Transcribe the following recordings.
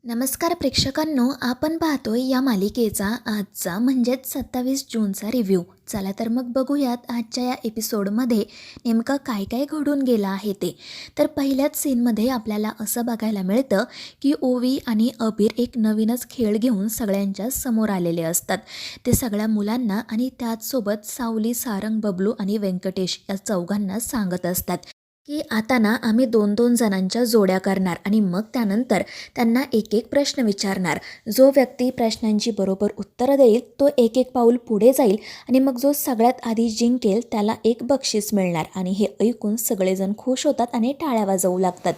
नमस्कार प्रेक्षकांनो, आपण पाहतोय या मालिकेचा आजचा म्हणजेच 27 जूनचा रिव्ह्यू. चला तर मग बघूयात आजच्या या एपिसोडमध्ये नेमकं काय काय घडून गेलं आहे ते. तर पहिल्याच सीनमध्ये आपल्याला असं बघायला मिळतं की ओवी आणि अबीर एक नवीनच खेळ घेऊन सगळ्यांच्या समोर आलेले असतात. ते सगळ्या मुलांना आणि त्याचसोबत सावली, सारंग, बबलू आणि व्यंकटेश या चौघांना सांगत असतात की आता ना आम्ही 2-2 जणांच्या जोड्या करणार आणि मग त्यानंतर त्यांना एक एक प्रश्न विचारणार. जो व्यक्ती प्रश्नांची बरोबर उत्तरं देईल तो एक एक पाऊल पुढे जाईल आणि मग जो सगळ्यात आधी जिंकेल त्याला एक बक्षीस मिळणार. आणि हे ऐकून सगळेजण खुश होतात आणि टाळ्या वाजवू लागतात.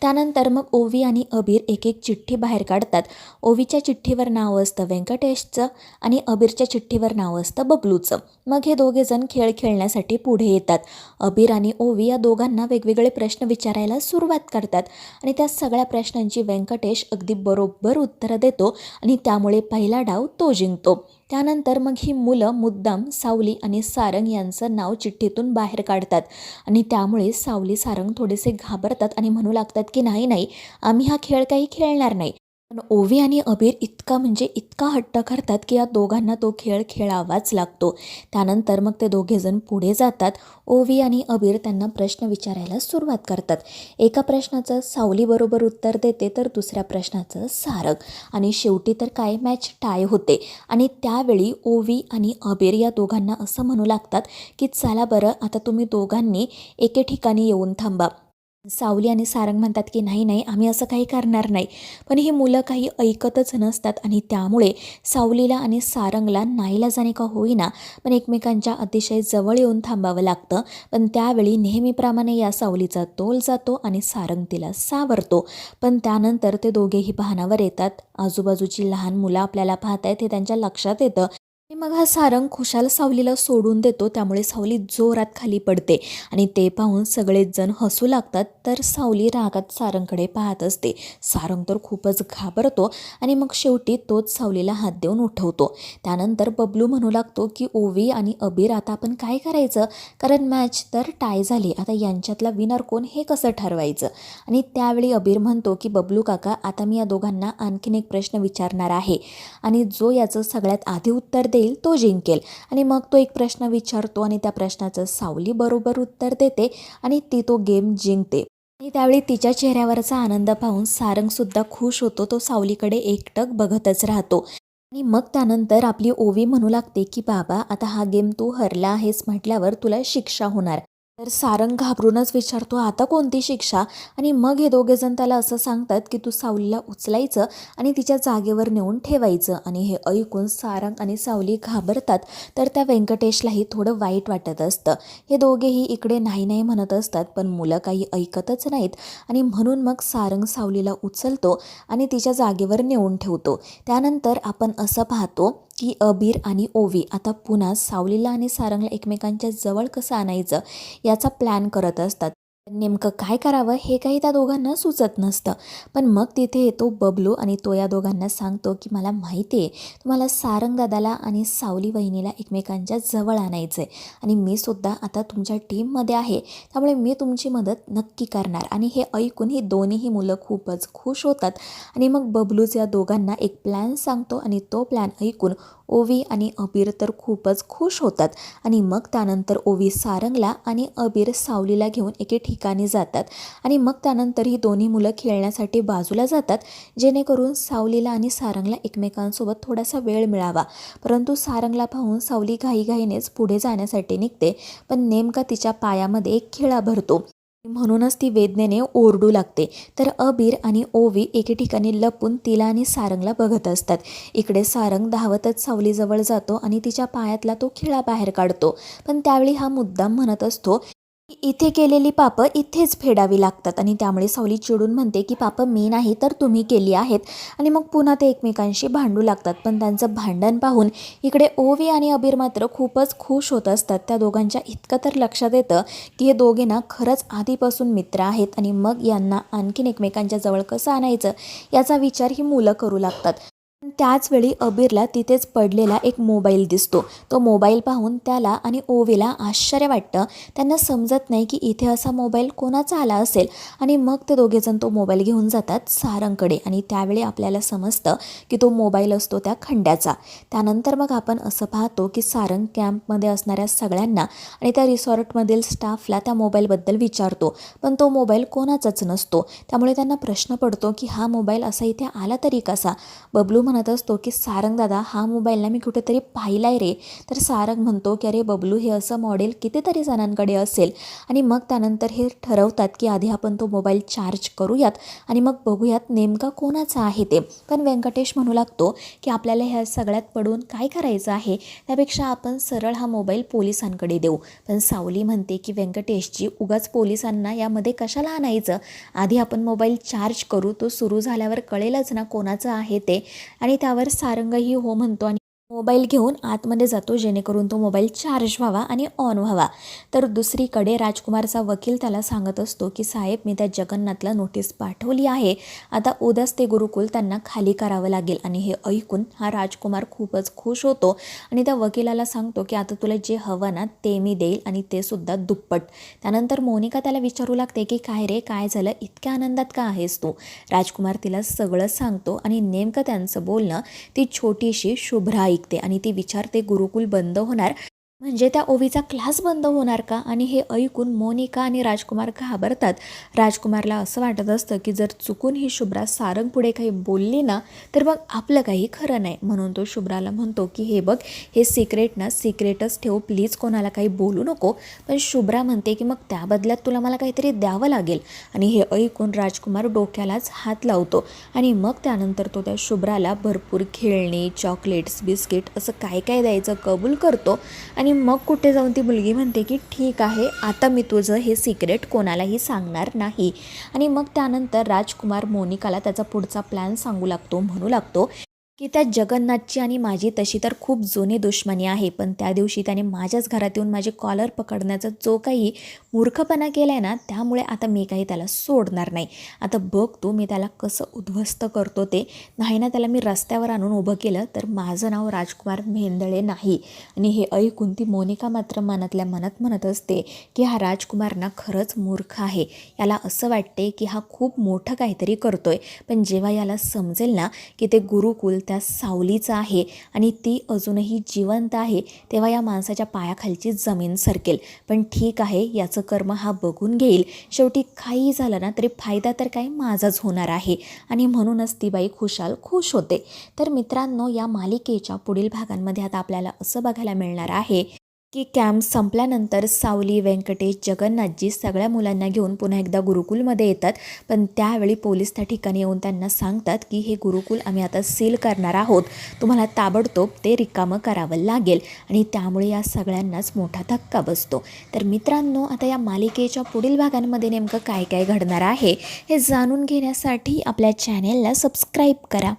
त्यानंतर मग ओवी आणि अबीर एक एक चिठ्ठी बाहेर काढतात. ओवीच्या चिठ्ठीवर नाव असतं व्यंकटेशचं आणि अबीरच्या चिठ्ठीवर नाव असतं बबलूचं. मग हे दोघेजण खेळ खेळण्यासाठी पुढे येतात. अबीर आणि ओवी या दोघांना वेगवेगळे प्रश्न विचारायला सुरुवात करतात आणि त्या सगळ्या प्रश्नांची व्यंकटेश अगदी बरोबर उत्तरं देतो आणि त्यामुळे पहिला डाव तो जिंकतो. त्यानंतर मग ही मुलं मुद्दाम सावली आणि सारंग यांचं नाव चिठ्ठीतून बाहेर काढतात आणि त्यामुळे सावली, सारंग थोडेसे घाबरतात आणि म्हणू लागतात की नाही नाही, आम्ही हा खेळ काही खेळणार नाही. पण ओवी आणि अबीर इतका हट्ट करतात की या दोघांना तो खेळ खेळावाच लागतो. त्यानंतर मग ते दोघेजण पुढे जातात. ओवी आणि अबीर त्यांना प्रश्न विचारायला सुरुवात करतात. एका प्रश्नाचं सावली बरोबर उत्तर देते तर दुसऱ्या प्रश्नाचं सारंग. आणि शेवटी तर काय मॅच टाय होते आणि त्यावेळी ओवी आणि अबीर या दोघांना असं म्हणू लागतात की चला बरं, आता तुम्ही दोघांनी एके ठिकाणी येऊन थांबा. सावली आणि सारंग म्हणतात की नाही नाही, आम्ही असं काही करणार नाही. पण ही मुलं काही ऐकतच नसतात आणि त्यामुळे सावलीला आणि सारंगला नाईलाजाने का होईना पण एकमेकांच्या अतिशय जवळ येऊन थांबावं लागतं. पण त्यावेळी नेहमीप्रमाणे या सावलीचा तोल जातो आणि सारंग तिला सावरतो. पण त्यानंतर ते दोघेही भानावर येतात. आजूबाजूची लहान मुलं आपल्याला पाहतायत हे त्यांच्या लक्षात येतं आणि मग हा सारंग खुशाल सावलीला सोडून देतो. त्यामुळे सावली जोरात खाली पडते आणि ते पाहून सगळेच जण हसू लागतात. तर सावली रागात सारंगकडे पाहत असते. सारंग तर खूपच घाबरतो आणि मग शेवटी तोच सावलीला हात देऊन उठवतो. त्यानंतर बबलू म्हणू लागतो की ओवी आणि अबीर आता आपण काय करायचं, कारण मॅच तर टाय झाली, आता यांच्यातला विनर कोण हे कसं ठरवायचं. आणि त्यावेळी अबीर म्हणतो की बबलू काका, आता मी या दोघांना आणखीन एक प्रश्न विचारणार आहे आणि जो याचं सगळ्यात आधी उत्तर देईल तो जिंकेल. आणि मग तो एक प्रश्न विचारतो आणि त्या प्रश्नाचं सावली बरोबर उत्तर देते आणि ती तो गेम जिंकते. आणि त्यावेळी तिच्या चेहऱ्यावरचा आनंद पाहून सारंगसुद्धा खुश होतो. तो सावलीकडे एकटक बघतच राहतो. आणि मग त्यानंतर आपली ओवी म्हणू लागते की बाबा, आता हा गेम तू हरला आहेस म्हटल्यावर तुला शिक्षा होणार. तर सारंग घाबरूनच विचारतो आता कोणती शिक्षा. आणि मग हे दोघेजण त्याला असं सांगतात की तू सावलीला उचलायचं आणि तिच्या जागेवर नेऊन ठेवायचं. आणि हे ऐकून सारंग आणि सावली घाबरतात. तर त्या व्यंकटेशलाही थोडं वाईट वाटत असतं. हे दोघेही इकडे नाही नाही म्हणत असतात पण मुलं काही ऐकतच नाहीत आणि म्हणून मग सारंग सावलीला उचलतो आणि तिच्या जागेवर नेऊन ठेवतो. त्यानंतर आपण असं पाहतो की अबीर आणि ओवी आता पुन्हा सावलीला आणि सारंगला एकमेकांच्या जवळ कसं आणायचं याचा प्लॅन करत असतात. नेमकं काय करावं हे काही त्या दोघांना सुचत नसतं. पण मग तिथे येतो बबलू आणि तो या दोघांना सांगतो की मला माहिती आहे तुम्हाला सारंग दादाला आणि सावली वहिनीला एकमेकांच्या जवळ आणायचं आहे आणि मी सुद्धा आता तुमच्या टीममध्ये आहे, त्यामुळे मी तुमची मदत नक्की करणार. आणि हे ऐकून ही दोन्हीही मुलं खूपच खुश होतात. आणि मग बबलूच या दोघांना एक प्लॅन सांगतो आणि तो प्लॅन ऐकून ओवी आणि अबीर तर खूपच खुश होतात. आणि मग त्यानंतर ओवी सारंगला आणि अबीर सावलीला घेऊन एके ठिकाणी जातात आणि मग त्यानंतर ही दोन्ही मुलं खेळण्यासाठी बाजूला जातात जेणेकरून सावलीला आणि सारंगला एकमेकांसोबत थोडासा वेळ मिळावा. परंतु सारंगला पाहून सावली घाईघाईनेच पुढे जाण्यासाठी निघते पण नेमका तिच्या पायामध्ये एक खिळा भरतो. म्हणूनच ती वेदनेने ओरडू लागते. तर अबीर आणि ओवी एके ठिकाणी लपून तिला आणि सारंगला बघत असतात. इकडे सारंग धावतच सावलीजवळ जातो आणि तिच्या पायातला तो खिळा बाहेर काढतो. पण त्यावेळी हा मुद्दाम म्हणत असतो की इथे केलेली पापं इथेच फेडावी लागतात. आणि त्यामुळे सावली चिडून म्हणते की पापं मी नाही तर तुम्ही केली आहेत. आणि मग पुन्हा ते एकमेकांशी भांडू लागतात. पण त्यांचं भांडण पाहून इकडे ओवी आणि अबीर मात्र खूपच खुश होत असतात. त्या दोघांच्या इतकं तर लक्षात येतं की हे दोघे ना खरंच आधीपासून मित्र आहेत आणि मग यांना आणखीन एकमेकांच्या जवळ कसं आणायचं याचा विचार ही मुलं करू लागतात. त्याच वेळी अबीरला तिथेच पडलेला एक मोबाईल दिसतो. तो मोबाईल पाहून त्याला आणि ओवीला आश्चर्य वाटतं. त्यांना समजत नाही की इथे असा मोबाईल कोणाचा आला असेल आणि मग ते दोघेजण तो मोबाईल घेऊन जातात सारंगकडे आणि त्यावेळी आपल्याला समजतं की तो मोबाईल असतो त्या खंड्याचा. त्यानंतर मग आपण असं पाहतो की सारंग कॅम्पमध्ये असणाऱ्या सगळ्यांना आणि त्या रिसॉर्टमधील स्टाफला त्या मोबाईलबद्दल विचारतो, पण तो मोबाईल कोणाचाच नसतो. त्यामुळे त्यांना प्रश्न पडतो की हा मोबाईल असा इथे आला तरी कसा. बबलू म्हणत असतो की सारंग दादा, हा मोबाईल ना मी कुठेतरी पाहिलाय रे. तर सारंग म्हणतो की अरे बबलू, हे असं मॉडेल कितीतरी जणांकडे असेल. आणि मग त्यानंतर हे ठरवतात की आधी आपण तो मोबाईल चार्ज करूयात आणि मग बघूयात नेमका कोणाचा आहे ते. पण व्यंकटेश म्हणू लागतो की आपल्याला ह्या सगळ्यात पडून काय करायचं आहे, त्यापेक्षा आपण सरळ हा मोबाईल पोलिसांकडे देऊ. पण सावली म्हणते की व्यंकटेशजी, उगाच पोलिसांना यामध्ये कशाला आणायचं, आधी आपण मोबाईल चार्ज करू, तो सुरू झाल्यावर कळेलच ना कोणाचं आहे ते. आणि त्यावर सारंगही हो म्हणतो आणि मोबाईल घेऊन आतमध्ये जातो, जेणेकरून तो मोबाईल चार्ज व्हावा आणि ऑन व्हावा. तर दुसरीकडे राजकुमारचा वकील त्याला सांगत असतो की साहेब, मी त्या जगन्नाथला नोटीस पाठवली आहे, आता उद्याच ते गुरुकुल त्यांना खाली करावं लागेल. आणि हे ऐकून हा राजकुमार खूपच खुश होतो आणि त्या वकिलाला सांगतो की आता तुला जे हवं ना ते मी देईल आणि ते सुद्धा दुप्पट. त्यानंतर मोनिका त्याला विचारू लागते की काय रे, काय झालं, इतक्या आनंदात का आहेस तू. राजकुमार तिला सगळं सांगतो आणि नेमकं त्यांचं बोलणं ती छोटीशी शुभ्रा ऐकते आणि ती विचारते, गुरुकुल बंद होणार म्हणजे त्या ओवीचा क्लास बंद होणार का. आणि हे ऐकून मोनिका आणि राजकुमार घाबरतात. राजकुमारला असं वाटत असतं की जर चुकून ही शुभ्रा सारंग पुढे काही बोलली ना तर मग आपलं काही खरं नाही. म्हणून तो शुभ्राला म्हणतो की हे बघ, हे सिक्रेट ना सिक्रेटच ठेव, प्लीज कोणाला काही बोलू नको. पण शुभ्रा म्हणते की मग त्या बदल्यात तुला मला काहीतरी द्यावं लागेल. आणि हे ऐकून राजकुमार डोक्यालाच हात लावतो आणि मग त्यानंतर तो त्या शुभ्राला भरपूर खेळणी, चॉकलेट्स, बिस्किट असं काय काय द्यायचं कबूल करतो. आणि मग कुठे जाऊन ती मुलगी म्हणते की ठीक आहे, आता मी तुझं हे सिक्रेट कोणालाही सांगणार नाही. आणि मग त्यानंतर राजकुमार मोनिकाला त्याचा पुढचा प्लॅन सांगू लागतो, म्हणू लागतो की त्या जगन्नाथची आणि माझी तशी तर खूप जुनी दुश्मनी आहे, पण त्या दिवशी त्याने माझ्याच घरात येऊन माझी कॉलर पकडण्याचा जो काही मूर्खपणा केला आहे ना, त्यामुळे आता मी काही त्याला सोडणार नाही. आता बघ तू, मी त्याला कसं उद्ध्वस्त करतो ते. नाही ना त्याला मी रस्त्यावर आणून उभं केलं तर माझं नाव राजकुमार मेंदळे नाही. आणि हे ऐकून ती मोनिका मात्र मनातल्या मनात म्हणत असते की हा राजकुमार ना खरंच मूर्ख आहे. याला असं वाटते की हा खूप मोठं काहीतरी करतोय, पण जेव्हा याला समजेल ना की ते गुरुकुल त्या सावलीचं आहे आणि ती अजूनही जिवंत आहे, तेव्हा या माणसाच्या पायाखालची जमीन सरकेल. पण ठीक आहे, याचं कर्म हा बघून घेईल. शेवटी काही झालं ना तरी फायदा तर काही माझाच होणार आहे. आणि म्हणूनच ती बाई खुशाल खुश होते. तर मित्रांनो, या मालिकेच्या पुढील भागांमध्ये आता आपल्याला असं बघायला मिळणार आहे की कॅम्प संपल्यानंतर सावली, व्यंकटेश, जगन्नाथजी सगळ्या मुलांना घेऊन पुन्हा एकदा गुरुकुलमध्ये येतात. पण त्यावेळी पोलीस त्या ठिकाणी येऊन त्यांना सांगतात की हे गुरुकुल आम्ही आता सील करणार आहोत, तुम्हाला ताबडतोब ते रिकामं करावं लागेल. आणि त्यामुळे या सगळ्यांनाच मोठा धक्का बसतो. तर मित्रांनो, आता या मालिकेच्या पुढील भागांमध्ये नेमकं काय काय घडणार आहे हे जाणून घेण्यासाठी आपल्या चॅनेलला सबस्क्राईब करा.